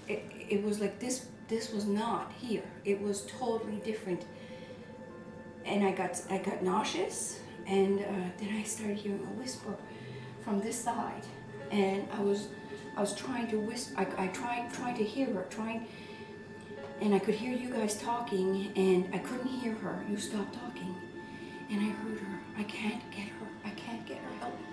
it was like this was not here. It was totally different. And I got nauseous, and then I started hearing a whisper from this side, and I was trying to whisper. I tried to hear her, and I could hear you guys talking, and I couldn't hear her. You stopped talking, and I heard her. I can't get her. I can't get her. Help me.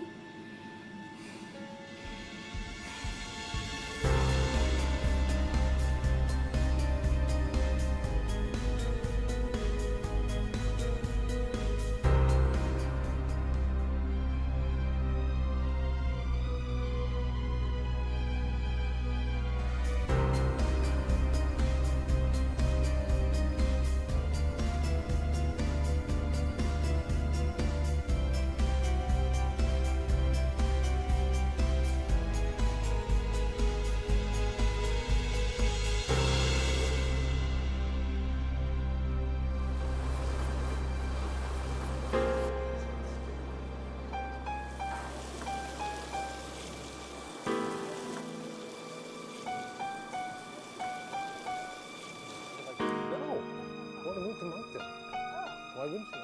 Why wouldn't you?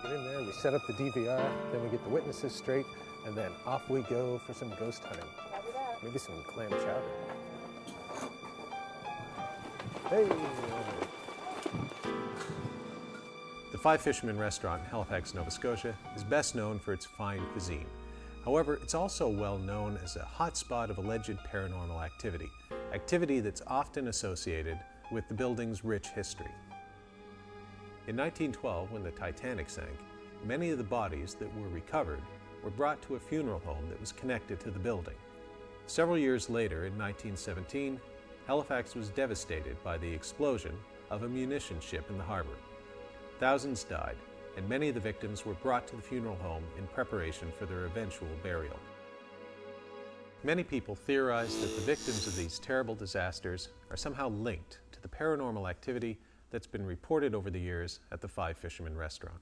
We get in there, we set up the DVR, then we get the witnesses straight, and then off we go for some ghost hunting. Maybe some clam chowder. Hey! The Five Fishermen restaurant in Halifax, Nova Scotia is best known for its fine cuisine. However, it's also well known as a hotspot of alleged paranormal activity that's often associated with the building's rich history. In 1912, when the Titanic sank, many of the bodies that were recovered were brought to a funeral home that was connected to the building. Several years later, in 1917, Halifax was devastated by the explosion of a munition ship in the harbor. Thousands died, and many of the victims were brought to the funeral home in preparation for their eventual burial. Many people theorize that the victims of these terrible disasters are somehow linked to the paranormal activity that's been reported over the years at the Five Fishermen restaurant.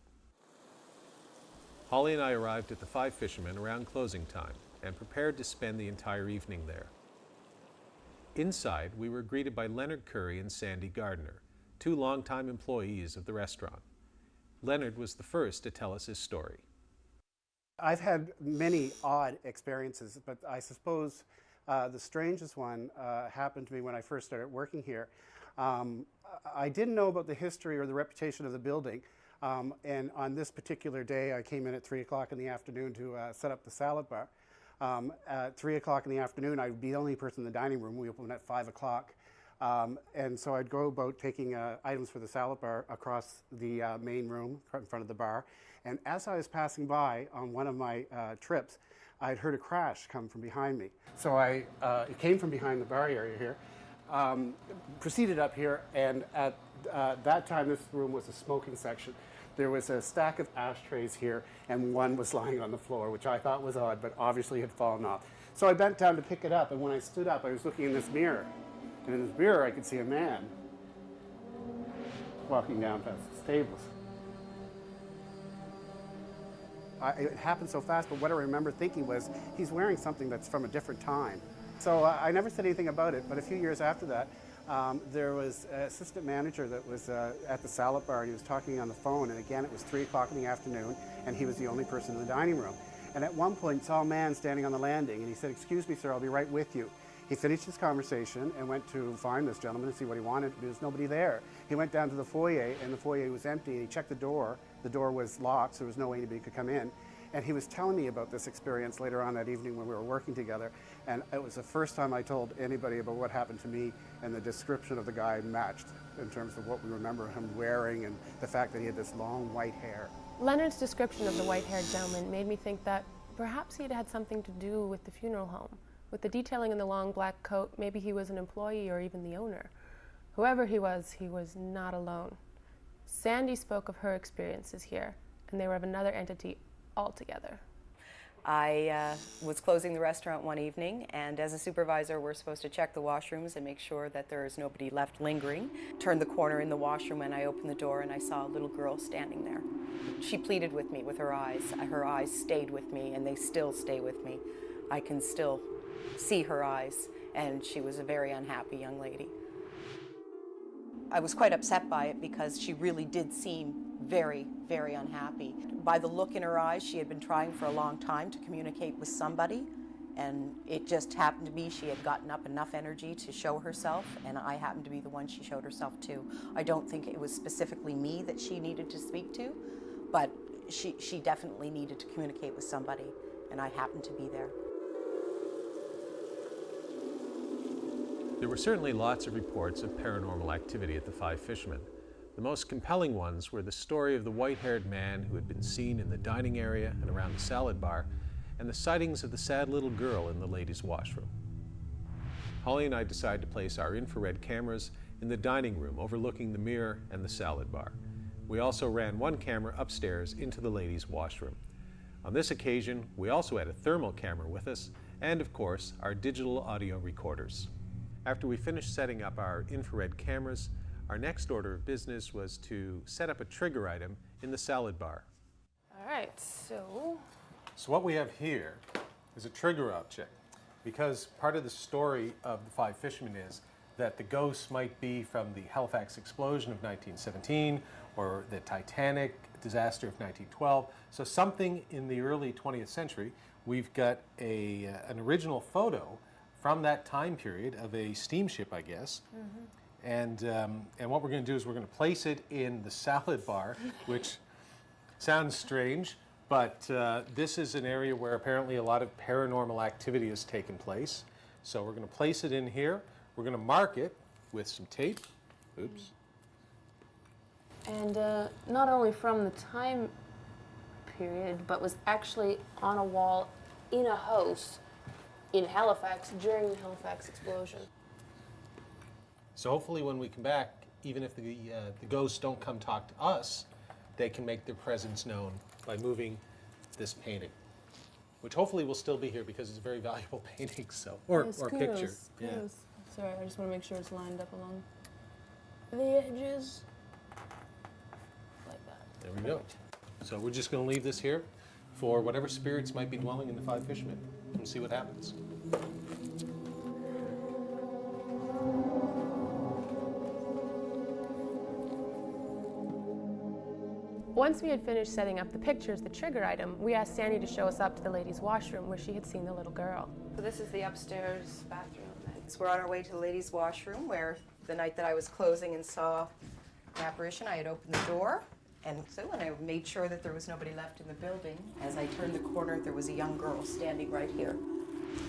Holly and I arrived at the Five Fishermen around closing time and prepared to spend the entire evening there. Inside, we were greeted by Leonard Curry and Sandy Gardner, two longtime employees of the restaurant. Leonard was the first to tell us his story. I've had many odd experiences, but I suppose the strangest one happened to me when I first started working here. I didn't know about the history or the reputation of the building, and on this particular day I came in at 3 o'clock in the afternoon to set up the salad bar. At 3 o'clock in the afternoon I'd be the only person in the dining room. We opened at 5 o'clock. And so I'd go about taking items for the salad bar across the main room in front of the bar. And as I was passing by on one of my trips, I'd heard a crash come from behind me. So it came from behind the bar area here, proceeded up here, and at that time this room was a smoking section. There was a stack of ashtrays here, and one was lying on the floor, which I thought was odd, but obviously had fallen off. So I bent down to pick it up, and when I stood up, I was looking in this mirror. And in this mirror, I could see a man walking down past the stables. It happened so fast, but what I remember thinking was, he's wearing something that's from a different time. So I never said anything about it, but a few years after that, there was an assistant manager that was at the salad bar, and he was talking on the phone, and again, it was 3 o'clock in the afternoon, and he was the only person in the dining room. And at one point, saw a man standing on the landing, and he said, "Excuse me, sir, I'll be right with you." He finished his conversation and went to find this gentleman and see what he wanted. There was nobody there. He went down to the foyer, and the foyer was empty, and he checked the door. The door was locked, so there was no way anybody could come in. And he was telling me about this experience later on that evening when we were working together. And it was the first time I told anybody about what happened to me, and the description of the guy matched in terms of what we remember him wearing and the fact that he had this long white hair. Leonard's description of the white-haired gentleman made me think that perhaps he had had something to do with the funeral home. With the detailing in the long black coat, maybe he was an employee or even the owner. Whoever he was not alone. Sandy spoke of her experiences here, and they were of another entity altogether. I was closing the restaurant one evening, and as a supervisor, we're supposed to check the washrooms and make sure that there is nobody left lingering. Turned the corner in the washroom and I opened the door and I saw a little girl standing there. She pleaded with me with her eyes. Her eyes stayed with me, and they still stay with me. I can still see her eyes, and she was a very unhappy young lady. I was quite upset by it because she really did seem very, very unhappy. By the look in her eyes, she had been trying for a long time to communicate with somebody, and it just happened to be she had gotten up enough energy to show herself, and I happened to be the one she showed herself to. I don't think it was specifically me that she needed to speak to, but she definitely needed to communicate with somebody, and I happened to be there. There were certainly lots of reports of paranormal activity at the Five Fishermen. The most compelling ones were the story of the white-haired man who had been seen in the dining area and around the salad bar, and the sightings of the sad little girl in the ladies' washroom. Holly and I decided to place our infrared cameras in the dining room overlooking the mirror and the salad bar. We also ran one camera upstairs into the ladies' washroom. On this occasion, we also had a thermal camera with us, and of course, our digital audio recorders. After we finished setting up our infrared cameras, our next order of business was to set up a trigger item in the salad bar. All right, so what we have here is a trigger object, because part of the story of the Five Fishermen is that the ghosts might be from the Halifax explosion of 1917 or the Titanic disaster of 1912. So something in the early 20th century. We've got an original photo from that time period of a steamship, I guess. Mm-hmm. And what we're going to do is we're going to place it in the salad bar, which sounds strange, but this is an area where apparently a lot of paranormal activity has taken place. So we're going to place it in here. We're going to mark it with some tape. Oops. and not only from the time period, but was actually on a wall in a house in Halifax during the Halifax explosion. So hopefully when we come back, even if the ghosts don't come talk to us, they can make their presence known by moving this painting, which hopefully will still be here because it's a very valuable painting, so or picture. Yeah. Sorry, I just want to make sure it's lined up along the edges, like that. There we go. So we're just going to leave this here for whatever spirits might be dwelling in the Five Fishermen and see what happens. Once we had finished setting up the pictures, the trigger item, we asked Sandy to show us up to the ladies' washroom where she had seen the little girl. So this is the upstairs bathroom. So we're on our way to the ladies' washroom, where the night that I was closing and saw an apparition, I had opened the door, and I made sure that there was nobody left in the building. As I turned the corner, there was a young girl standing right here.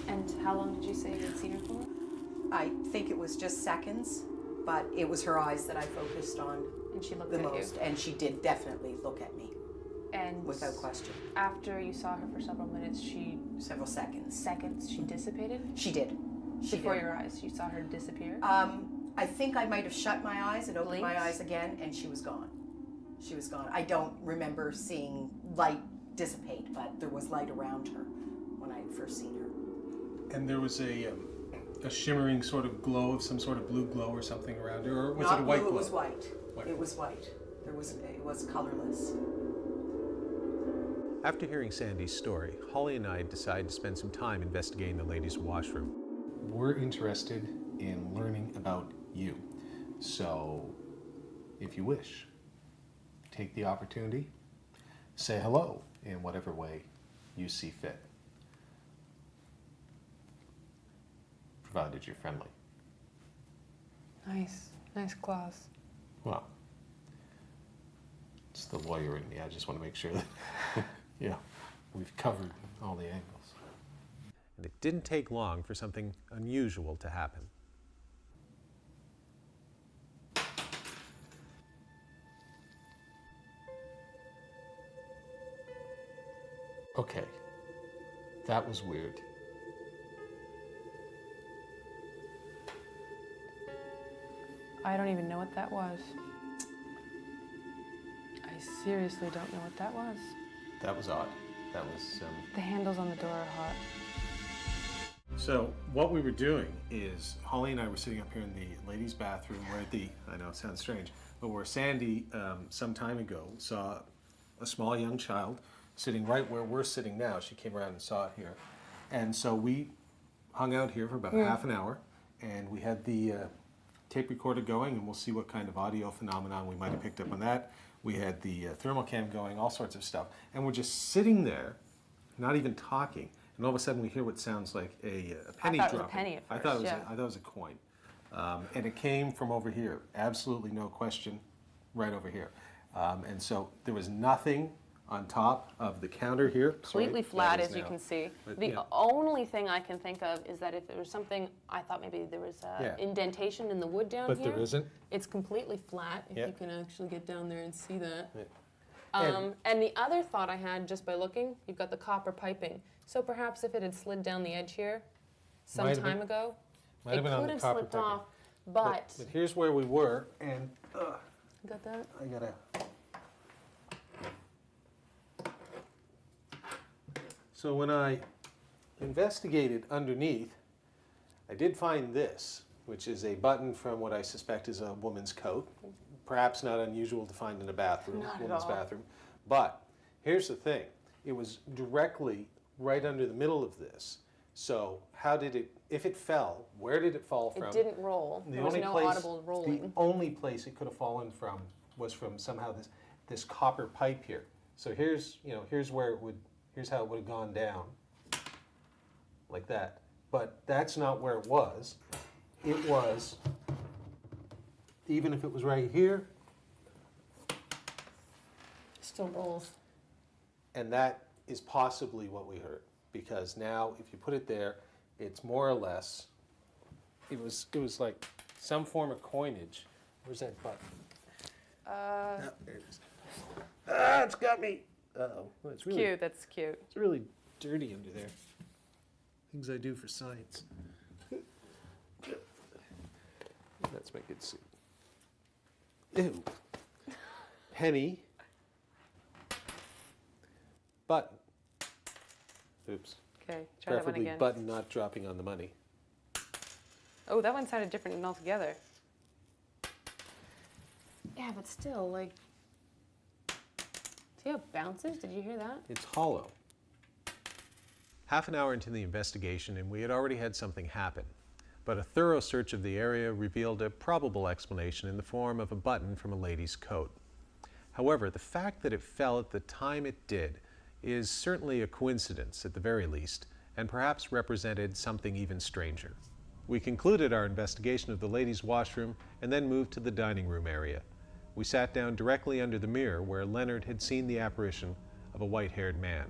And how long did you say you had seen her for? I think it was just seconds, but it was her eyes that I focused on. And she looked the at most, you. and she did definitely look at me. And without question. After you saw her for several minutes, several seconds. She dissipated? She did. Before your eyes, you saw her disappear? I think I might have shut my eyes and opened my eyes again, and she was gone. She was gone. I don't remember seeing light dissipate, but there was light around her when I had first seen her. And there was a shimmering sort of glow of some sort of blue glow or something around her, or was Not it a white blue, glow? It was white. It was white. It was colorless. After hearing Sandy's story, Holly and I decided to spend some time investigating the ladies' washroom. We're interested in learning about you. So, if you wish, take the opportunity, say hello in whatever way you see fit, provided you're friendly. Nice claws. Well, it's the lawyer in me. I just want to make sure that, we've covered all the angles. And it didn't take long for something unusual to happen. Okay, that was weird. I don't even know what that was. I seriously don't know what that was. That was odd. That was, The handles on the door are hot. So what we were doing is Holly and I were sitting up here in the ladies' bathroom where I know it sounds strange, but where Sandy some time ago saw a small young child sitting right where we're sitting now. She came around and saw it here. And so we hung out here for about half an hour, and we had the tape recorder going, and we'll see what kind of audio phenomenon we might have picked up on that. We had the thermal cam going, all sorts of stuff. And we're just sitting there, not even talking, and all of a sudden we hear what sounds like a penny dropping. I thought it was a penny at first, I thought it was a coin. And it came from over here, absolutely no question, right over here. And so there was nothing on top of the counter here. Completely flat, as you can see. The only thing I can think of is that if there was something, I thought maybe there was indentation in the wood down here. But there isn't. It's completely flat, if you can actually get down there and see that. Yeah. And the other thought I had, just by looking, you've got the copper piping. So perhaps if it had slid down the edge here some time ago, it could have slipped off, but here's where we were, and you got that? I gotta. So when I investigated underneath, I did find this, which is a button from what I suspect is a woman's coat. Perhaps not unusual to find in a bathroom, woman's bathroom. But here's the thing. It was directly right under the middle of this. So how did it, if it fell, where did it fall from? It didn't roll. There was no audible rolling. The only place it could have fallen from was from somehow this copper pipe here. So here's where it would, here's how it would have gone down, like that. But that's not where it was. It was, even if it was right here, Still rolls. and that is possibly what we heard. Because now, if you put it there, it's more or less, it was like some form of coinage. Where's that button? No, there it is. It's got me. Uh-oh. Well, it's really Cute, that's cute. It's really dirty under there. Things I do for science. That's my good suit. Ew. Penny. Button. Oops. Okay, try that one Preferably again. button not dropping on the money. Oh, that one sounded different altogether. Yeah, but still, like, see how it bounces? Did you hear that? It's hollow. Half an hour into the investigation, and we had already had something happen. But a thorough search of the area revealed a probable explanation in the form of a button from a lady's coat. However, the fact that it fell at the time it did is certainly a coincidence at the very least, and perhaps represented something even stranger. We concluded our investigation of the ladies' washroom and then moved to the dining room area. We sat down directly under the mirror where Leonard had seen the apparition of a white-haired man.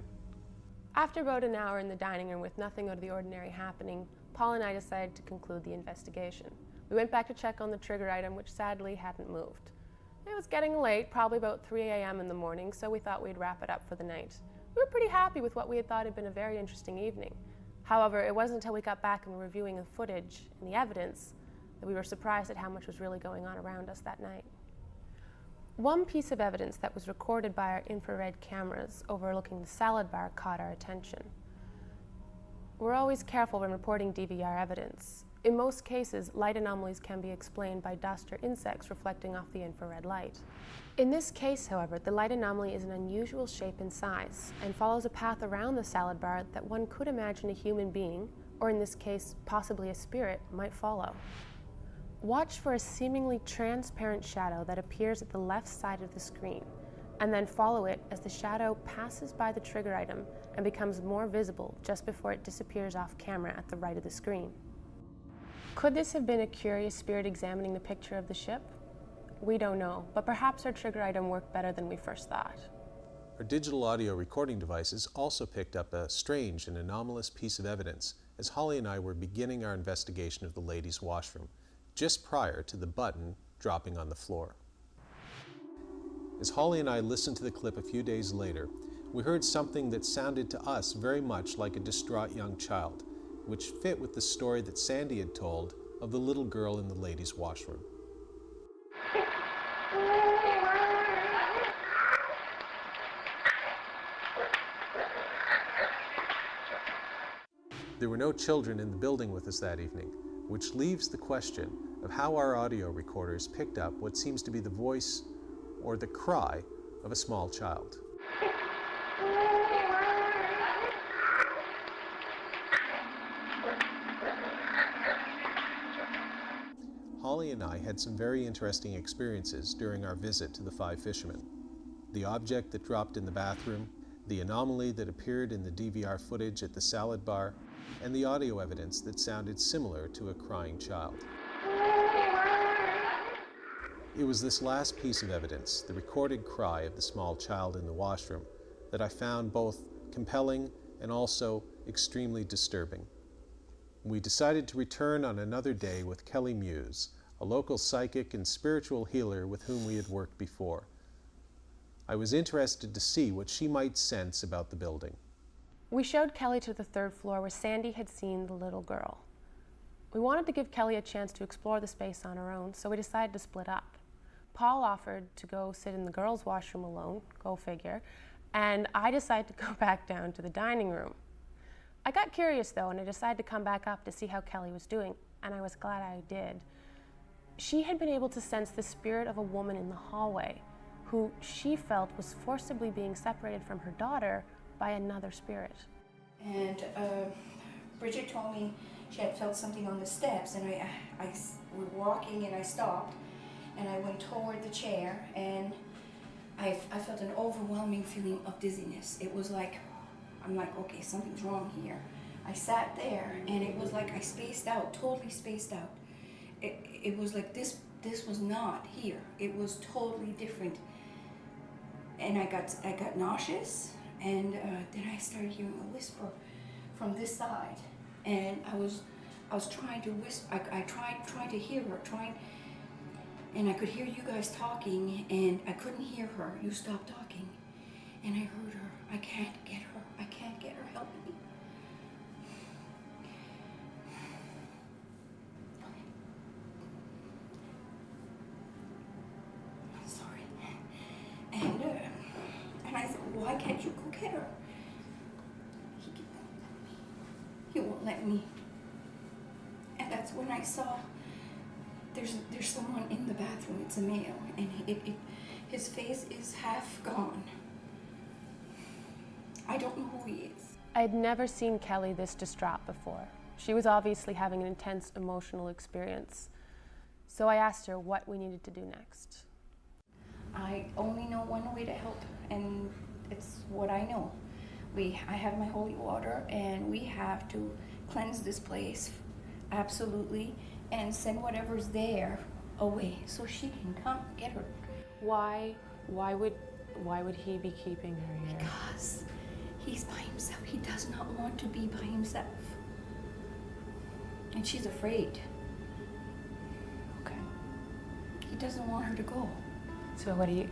After about an hour in the dining room with nothing out of the ordinary happening, Paul and I decided to conclude the investigation. We went back to check on the trigger item, which sadly hadn't moved. It was getting late, probably about 3 a.m. in the morning, so we thought we'd wrap it up for the night. We were pretty happy with what we had thought had been a very interesting evening. However, it wasn't until we got back and were reviewing the footage and the evidence that we were surprised at how much was really going on around us that night. One piece of evidence that was recorded by our infrared cameras overlooking the salad bar caught our attention. We're always careful when reporting DVR evidence. In most cases, light anomalies can be explained by dust or insects reflecting off the infrared light. In this case, however, the light anomaly is an unusual shape and size and follows a path around the salad bar that one could imagine a human being, or in this case, possibly a spirit, might follow. Watch for a seemingly transparent shadow that appears at the left side of the screen, and then follow it as the shadow passes by the trigger item and becomes more visible just before it disappears off camera at the right of the screen. Could this have been a curious spirit examining the picture of the ship? We don't know, but perhaps our trigger item worked better than we first thought. Our digital audio recording devices also picked up a strange and anomalous piece of evidence as Holly and I were beginning our investigation of the ladies' washroom, just prior to the button dropping on the floor. As Holly and I listened to the clip a few days later, we heard something that sounded to us very much like a distraught young child, which fit with the story that Sandy had told of the little girl in the ladies' washroom. There were no children in the building with us that evening, which leaves the question of how our audio recorders picked up what seems to be the voice or the cry of a small child. Holly and I had some very interesting experiences during our visit to the Five Fishermen. The object that dropped in the bathroom, the anomaly that appeared in the DVR footage at the salad bar, and the audio evidence that sounded similar to a crying child. It was this last piece of evidence, the recorded cry of the small child in the washroom, that I found both compelling and also extremely disturbing. We decided to return on another day with Kelly Muse, a local psychic and spiritual healer with whom we had worked before. I was interested to see what she might sense about the building. We showed Kelly to the 3rd floor where Sandy had seen the little girl. We wanted to give Kelly a chance to explore the space on her own, so we decided to split up. Paul offered to go sit in the girls' washroom alone, go figure, and I decided to go back down to the dining room. I got curious though, and I decided to come back up to see how Kelly was doing, and I was glad I did. She had been able to sense the spirit of a woman in the hallway, who she felt was forcibly being separated from her daughter by another spirit. And Bridget told me she had felt something on the steps, and we were walking, and I stopped, and I went toward the chair, and I felt an overwhelming feeling of dizziness. It was like, I'm like, okay, something's wrong here. I sat there, and it was like I spaced out, totally spaced out. It was like this was not here. It was totally different. And I got nauseous, and then I started hearing a whisper from this side, and I was trying to whisper. I tried to hear her, and I could hear you guys talking, and I couldn't hear her. You stopped talking, and I heard her. I can't get her. I can't get her. Help me. I'm sorry. And I said, why can't you go get her? He won't let me. And that's when I saw there's someone in the bathroom. It's a male, and his face is half gone. I don't know who he is. I had never seen Kelly this distraught before. She was obviously having an intense emotional experience. So I asked her what we needed to do next. I only know one way to help, and it's what I know. I have my holy water, and we have to cleanse this place, absolutely, and send whatever's there away so she can come get her. Why would he be keeping her here? Because he's by himself. He does not want to be by himself. And she's afraid. Okay. He doesn't want her to go. So what do you...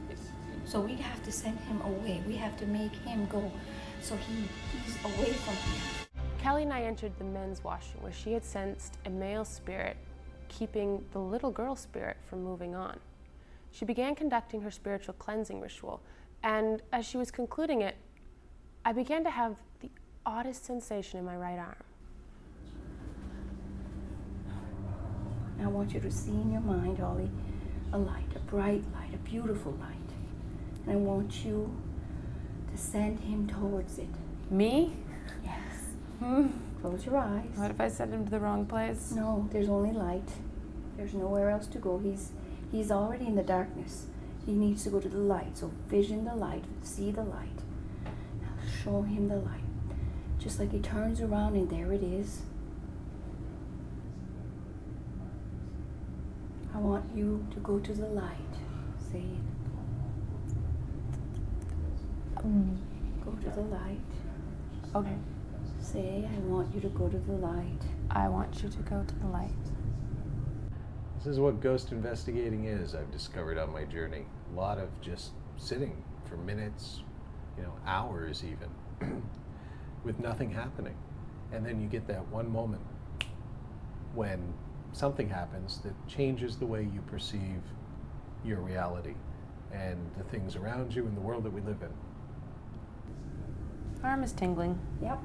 So we have to send him away. We have to make him go so he's away from here. Kelly and I entered the men's washroom where she had sensed a male spirit keeping the little girl spirit from moving on. She began conducting her spiritual cleansing ritual, and as she was concluding it, I began to have the oddest sensation in my right arm. I want you to see in your mind, Holly, a light, a bright light, a beautiful light. And I want you to send him towards it. Me? Yes. Close your eyes. What if I send him to the wrong place? No, there's only light. There's nowhere else to go. He's already in the darkness. He needs to go to the light. So vision the light, see the light. Now show him the light. Just like he turns around and there it is. I want you to go to the light. Say it. Go to the light. Okay. Say, I want you to go to the light. I want you to go to the light. This is what ghost investigating is, I've discovered on my journey. A lot of just sitting for minutes, hours even, with nothing happening. And then you get that one moment when something happens that changes the way you perceive your reality and the things around you and the world that we live in. Arm is tingling. Yep.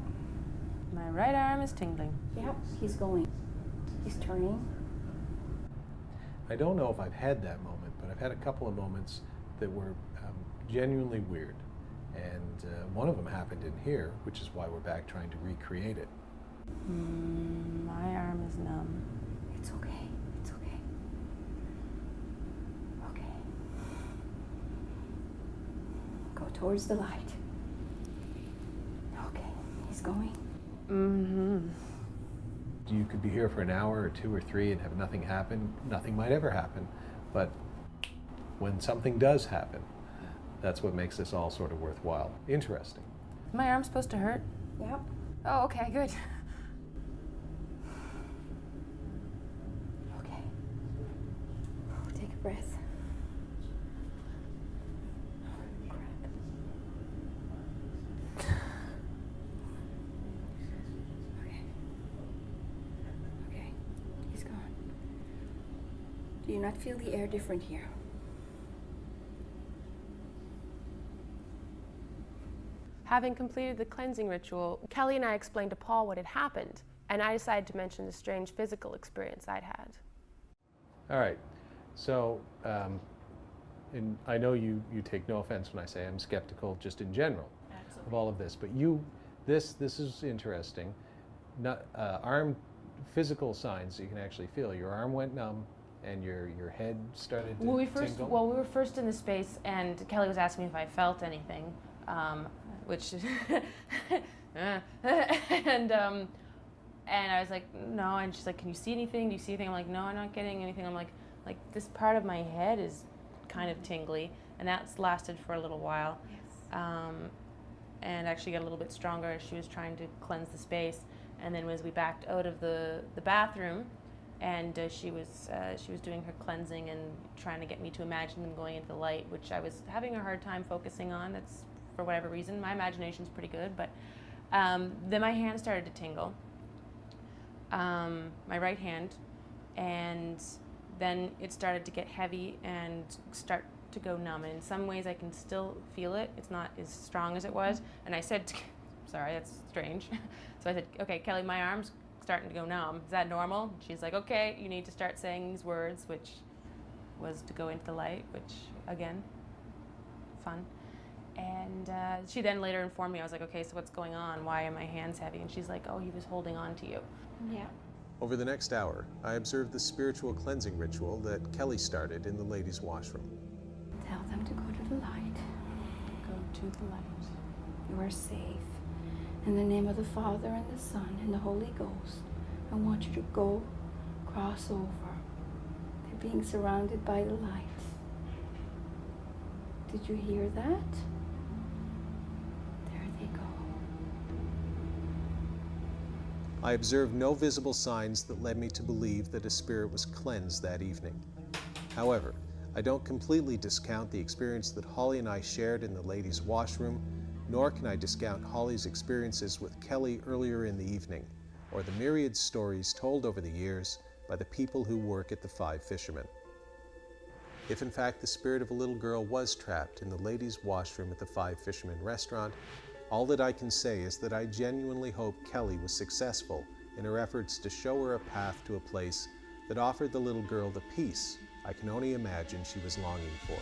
My right arm is tingling. Yep. He's going. He's turning. I don't know if I've had that moment, but I've had a couple of moments that were genuinely weird. And one of them happened in here, which is why we're back trying to recreate it. My arm is numb. It's okay. It's okay. towards the light. Okay, he's going. You could be here for an hour or 2 or 3 and have nothing happen. Nothing might ever happen. But when something does happen, that's what makes this all sort of worthwhile. Interesting. Is my arm supposed to hurt? Yep. Oh, okay, good. Okay. Take a breath. Okay, he's gone. Do you not feel the air different here? Having completed the cleansing ritual, Kelly and I explained to Paul what had happened, and I decided to mention the strange physical experience I'd had. All right. So, and I know you take no offense when I say I'm skeptical just in general of all of this, but this is interesting. Arm physical signs you can actually feel. Your arm went numb, and your head started to tingle. Well, we were first in the space, and Kelly was asking me if I felt anything, which, and I was like, no, and she's like, can you see anything? Do you see anything? I'm like, no, I'm not getting anything. I'm like this part of my head is kind of tingly, and that's lasted for a little while. Yes. And actually got a little bit stronger as she was trying to cleanse the space. And then as we backed out of the bathroom, and she was doing her cleansing and trying to get me to imagine them going into the light, which I was having a hard time focusing on. That's for whatever reason. My imagination's pretty good, but then my hand started to tingle, my right hand, and then it started to get heavy and start to go numb. And in some ways I can still feel it. It's not as strong as it was. And I said, sorry, that's strange. So I said, okay, Kelly, my arm's starting to go numb. Is that normal? She's like, okay, you need to start saying these words, which was to go into the light, which, again, fun. And she then later informed me, I was like, okay, so what's going on? Why are my hands heavy? And she's like, oh, he was holding on to you. Yeah. Over the next hour, I observed the spiritual cleansing ritual that Kelly started in the ladies' washroom. Tell them to go to the light. Go to the light. You are safe. In the name of the Father and the Son and the Holy Ghost, I want you to go, cross over. They're being surrounded by the light. Did you hear that? There they go. I observed no visible signs that led me to believe that a spirit was cleansed that evening. However, I don't completely discount the experience that Holly and I shared in the ladies' washroom, nor can I discount Holly's experiences with Kelly earlier in the evening, or the myriad stories told over the years by the people who work at the Five Fishermen. If in fact the spirit of a little girl was trapped in the ladies' washroom at the Five Fishermen restaurant, all that I can say is that I genuinely hope Kelly was successful in her efforts to show her a path to a place that offered the little girl the peace I can only imagine she was longing for.